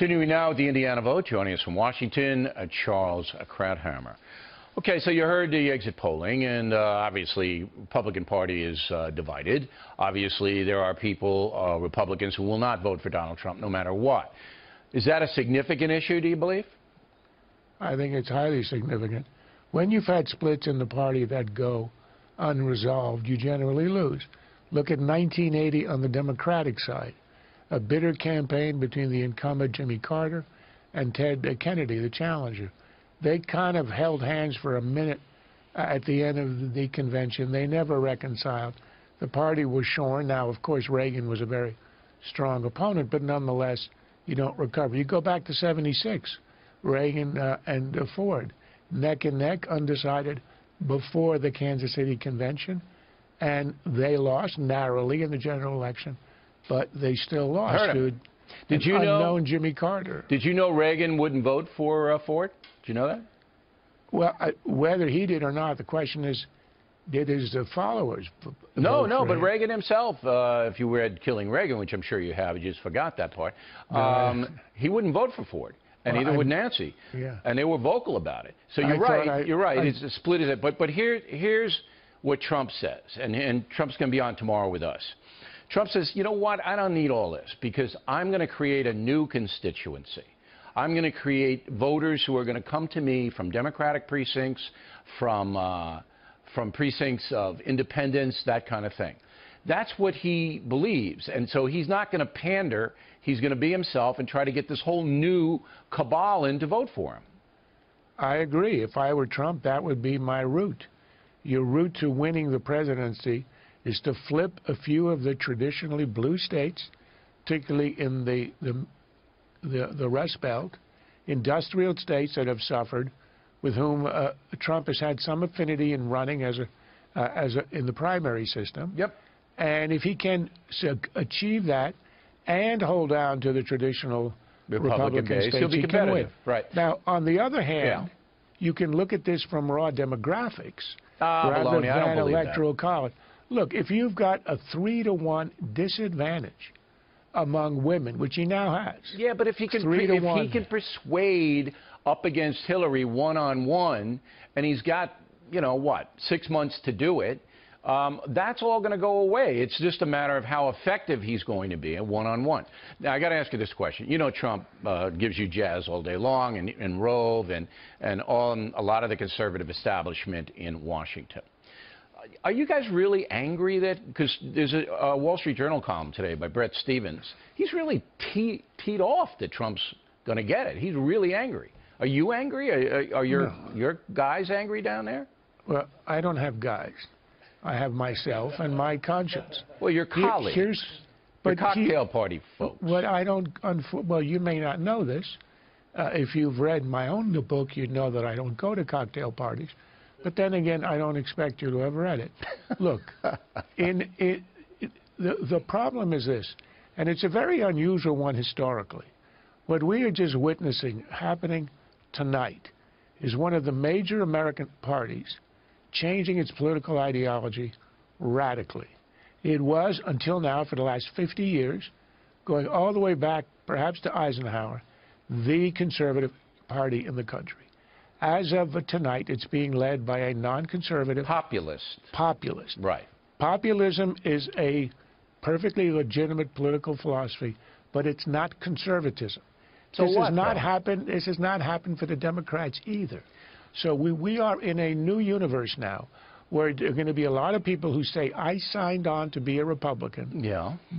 Continuing now with the Indiana vote, joining us from Washington, Charles Krauthammer. Okay, so you heard the exit polling, and obviously Republican Party is divided. Obviously, there are people, Republicans, who will not vote for Donald Trump no matter what. Is that a significant issue, do you believe? I think it's highly significant. When you've had splits in the party that go unresolved, you generally lose. Look at 1980 on the Democratic side. A bitter campaign between the incumbent Jimmy Carter and Ted Kennedy, the challenger. They kind of held hands for a minute at the end of the convention. They never reconciled. The party was shorn. Now, of course, Reagan was a very strong opponent, but nonetheless, you don't recover. You go back to '76, Reagan and Ford, neck and neck, undecided before the Kansas City convention, and they lost narrowly in the general election. But they still lost, dude. Did you know unknown Jimmy Carter? Did you know Reagan wouldn't vote for Ford? Did you know that? Well, whether he did or not, the question is, did his followers vote No, for but him? Reagan himself, if you read Killing Reagan, which I'm sure you have, you just forgot that part, he wouldn't vote for Ford. And neither would Nancy. Yeah. And they were vocal about it. So you're right. You're right. It's a split. But here's what Trump says, and Trump's going to be on tomorrow with us. Trump says, you know what, I don't need all this because I'm going to create a new constituency. I'm going to create voters who are going to come to me from Democratic precincts, from precincts of independents, that kind of thing. That's what he believes. And so he's not going to pander. He's going to be himself and try to get this whole new cabal in to vote for him. I agree. If I were Trump, that would be my route. Your route to winning the presidency is to flip a few of the traditionally blue states, particularly in the Rust Belt, industrial states that have suffered, with whom Trump has had some affinity in running in the primary system. Yep. And if he can achieve that and hold on to the traditional Republican base, states, he'll be competitive. He can win. Right. Now, on the other hand, you can look at this from raw demographics rather than electoral college. Look, if you've got a 3-to-1 disadvantage among women, which he now has. Yeah, but if he can persuade up against Hillary one-on-one, and he's got, you know, what, 6 months to do it, that's all going to go away. It's just a matter of how effective he's going to be at one-on-one. Now, I got to ask you this question. You know Trump gives you jazz all day long, and Rove, and on a lot of the conservative establishment in Washington. Are you guys really angry that, because there's a Wall Street Journal column today by Bret Stephens, he's really teed off that Trump's going to get it. He's really angry. Are you angry? Are your guys angry down there? Well, I don't have guys. I have myself and my conscience. Well, your colleagues, your cocktail party folks. What I don't, well, you may not know this. If you've read my own book, you'd know that I don't go to cocktail parties. But then again, I don't expect you to have read it. Look, the problem is this, and it's a very unusual one historically. What we are just witnessing happening tonight is one of the major American parties changing its political ideology radically. It was, until now, for the last 50 years, going all the way back, perhaps to Eisenhower, the conservative party in the country. As of tonight, it's being led by a non-conservative... Populist. Right. Populism is a perfectly legitimate political philosophy, but it's not conservatism. So this what, this has not happened for the Democrats either. So we are in a new universe now where there are going to be a lot of people who say, I signed on to be a Republican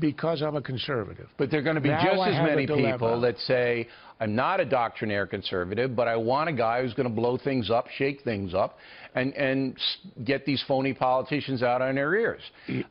because I'm a conservative. But there are going to be just as many people that say, I'm not a doctrinaire conservative, but I want a guy who's going to blow things up, shake things up, and get these phony politicians out on their ears.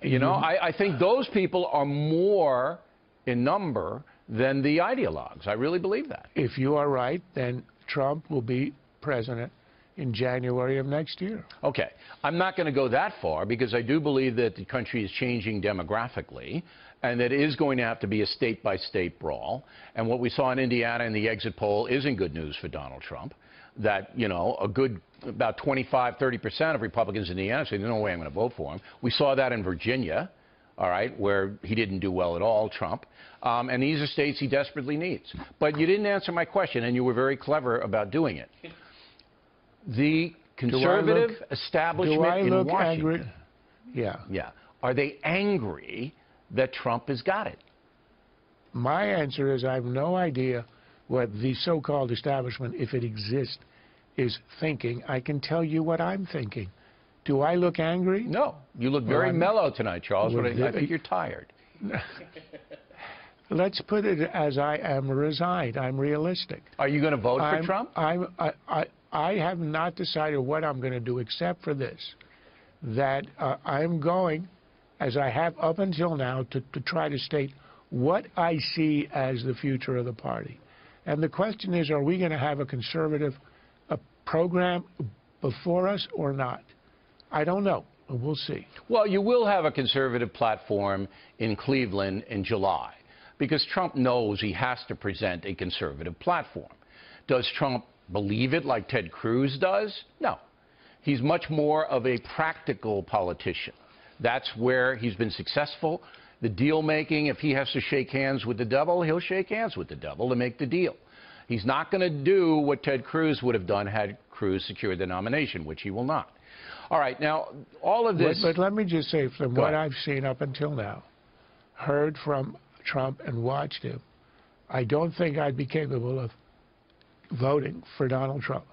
You know, I think those people are more in number than the ideologues. I really believe that. If you are right, then Trump will be president in January of next year. Okay. I'm not going to go that far because I do believe that the country is changing demographically and that it is going to have to be a state-by-state brawl. And what we saw in Indiana in the exit poll isn't good news for Donald Trump. That, you know, about 25, 30% of Republicans in Indiana say, there's no way I'm going to vote for him. We saw that in Virginia. all right, where he didn't do well at all, Trump. And these are states he desperately needs. But you didn't answer my question, and you were very clever about doing it. The conservative establishment in Washington. Angry? Yeah. Yeah. Are they angry that Trump has got it? My answer is I have no idea what the so-called establishment, if it exists, is thinking. I can tell you what I'm thinking. Do I look angry? No. You look very mellow tonight, Charles, but I think you're tired. Let's put it as I am resigned. I'm realistic. Are you going to vote for Trump? I have not decided what I'm going to do except for this, that I'm going, as I have up until now, to try to state what I see as the future of the party. And the question is, are we going to have a conservative program before us or not? I don't know. We'll see. Well, you will have a conservative platform in Cleveland in July, because Trump knows he has to present a conservative platform. Does Trump believe it like Ted Cruz does? No. He's much more of a practical politician. That's where he's been successful. The deal-making, if he has to shake hands with the devil, he'll shake hands with the devil to make the deal. He's not going to do what Ted Cruz would have done had Cruz secured the nomination, which he will not. All right, now, all of this... But let me just say, from what I've seen up until now, heard from Trump and watched him, I don't think I'd be capable of voting for Donald Trump.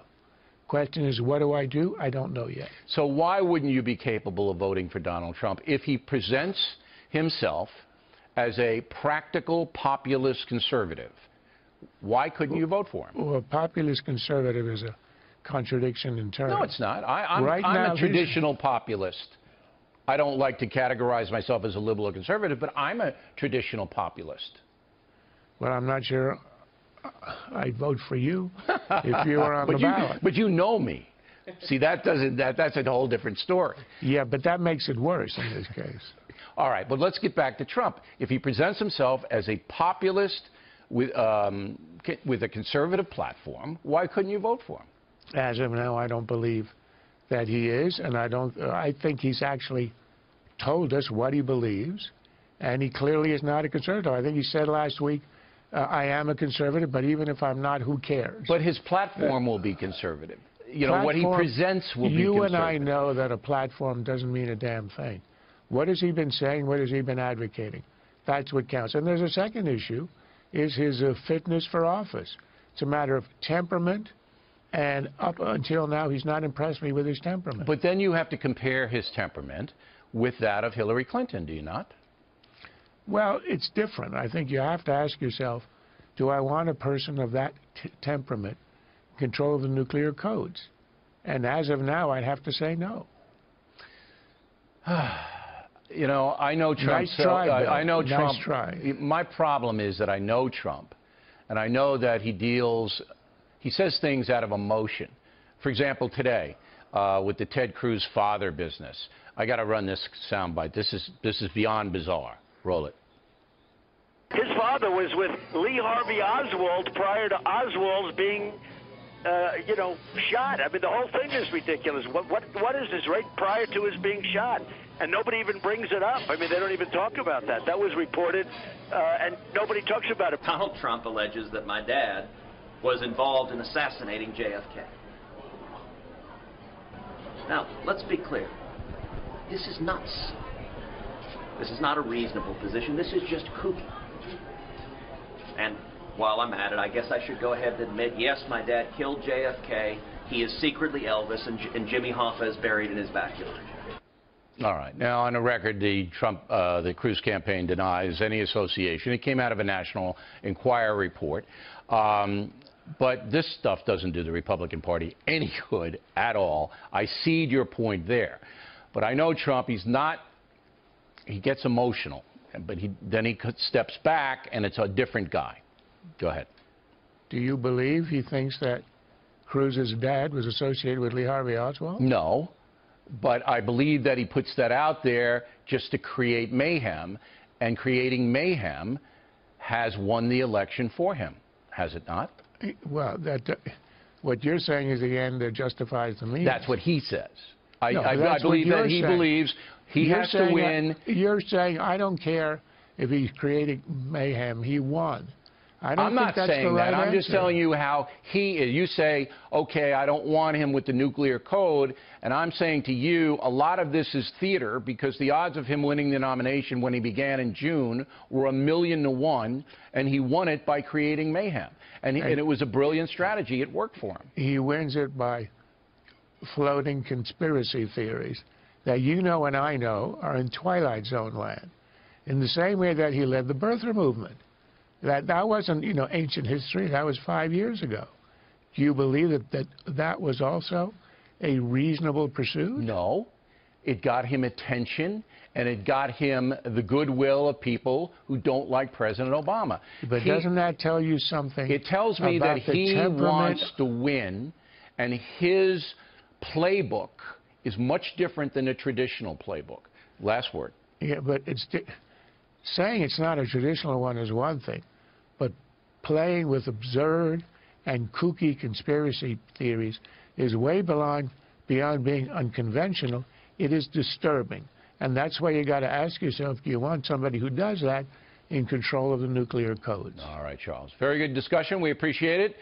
Question is, what do? I don't know yet. So why wouldn't you be capable of voting for Donald Trump if he presents himself as a practical populist conservative? Why couldn't you vote for him? Well, a populist conservative is a contradiction in terms. No, it's not. I'm a traditional populist. I don't like to categorize myself as a liberal or conservative, but I'm a traditional populist. Well, I'm not sure I'd vote for you if you were on the ballot. But you know me. See, that's a whole different story. Yeah, but that makes it worse in this case. All right, but let's get back to Trump. If he presents himself as a populist with a conservative platform, why couldn't you vote for him? As of now, I don't believe that he is, and I think he's actually told us what he believes, and he clearly is not a conservative. I think he said last week, I am a conservative, but even if I'm not, who cares? But his platform will be conservative. You know, what he presents will be conservative. You and I know that a platform doesn't mean a damn thing. What has he been saying? What has he been advocating? That's what counts. And there's a second issue, is his fitness for office. It's a matter of temperament, and up until now, he's not impressed me with his temperament. But then you have to compare his temperament with that of Hillary Clinton, do you not? Well, it's different. I think you have to ask yourself, do I want a person of that temperament control the nuclear codes? And as of now, I'd have to say no. You know, I know Trump. Nice try, Bill. I know Trump. Nice try. My problem is that I know Trump, and I know that he says things out of emotion. For example, today, with the Ted Cruz father business, I got to run this soundbite. This is beyond bizarre. Roll it. His father was with Lee Harvey Oswald prior to Oswald's being, shot. I mean, the whole thing is ridiculous. What is this, right prior to his being shot? And nobody even brings it up. I mean, they don't even talk about that. That was reported, and nobody talks about it. Donald Trump alleges that my dad was involved in assassinating JFK. Now, let's be clear. This is nuts. This is not a reasonable position. This is just kooky. And while I'm at it, I guess I should go ahead and admit, yes, my dad killed JFK. He is secretly Elvis, and Jimmy Hoffa is buried in his backyard. All right. Now, on the record, the Cruz campaign denies any association. It came out of a National Enquirer report. But this stuff doesn't do the Republican Party any good at all. I cede your point there. But I know Trump, he gets emotional. But then he steps back, and it's a different guy. Go ahead. Do you believe he thinks that Cruz's dad was associated with Lee Harvey Oswald? No. But I believe that he puts that out there just to create mayhem, and creating mayhem has won the election for him, has it not? Well, what you're saying is the end that justifies the means. That's what he says. I that's believe what that he saying. believes he You're has to win. You're saying, I don't care if he's creating mayhem. He won. I'm not saying that. I'm just telling you how he is. You say, okay, I don't want him with the nuclear code, and I'm saying to you, a lot of this is theater because the odds of him winning the nomination when he began in June were 1,000,000 to 1, and he won it by creating mayhem. And it was a brilliant strategy. It worked for him. He wins it by floating conspiracy theories that you know and I know are in Twilight Zone land. In the same way that he led the birther movement. That wasn't, ancient history. That was 5 years ago. Do you believe that was also a reasonable pursuit? No. It got him attention, and it got him the goodwill of people who don't like President Obama. But doesn't that tell you something? It tells me that he wants to win, and his playbook is much different than a traditional playbook. Last word. Yeah, but saying it's not a traditional one is one thing, but playing with absurd and kooky conspiracy theories is way beyond being unconventional. It is disturbing. And that's why you got to ask yourself, do you want somebody who does that in control of the nuclear codes? All right, Charles. Very good discussion. We appreciate it.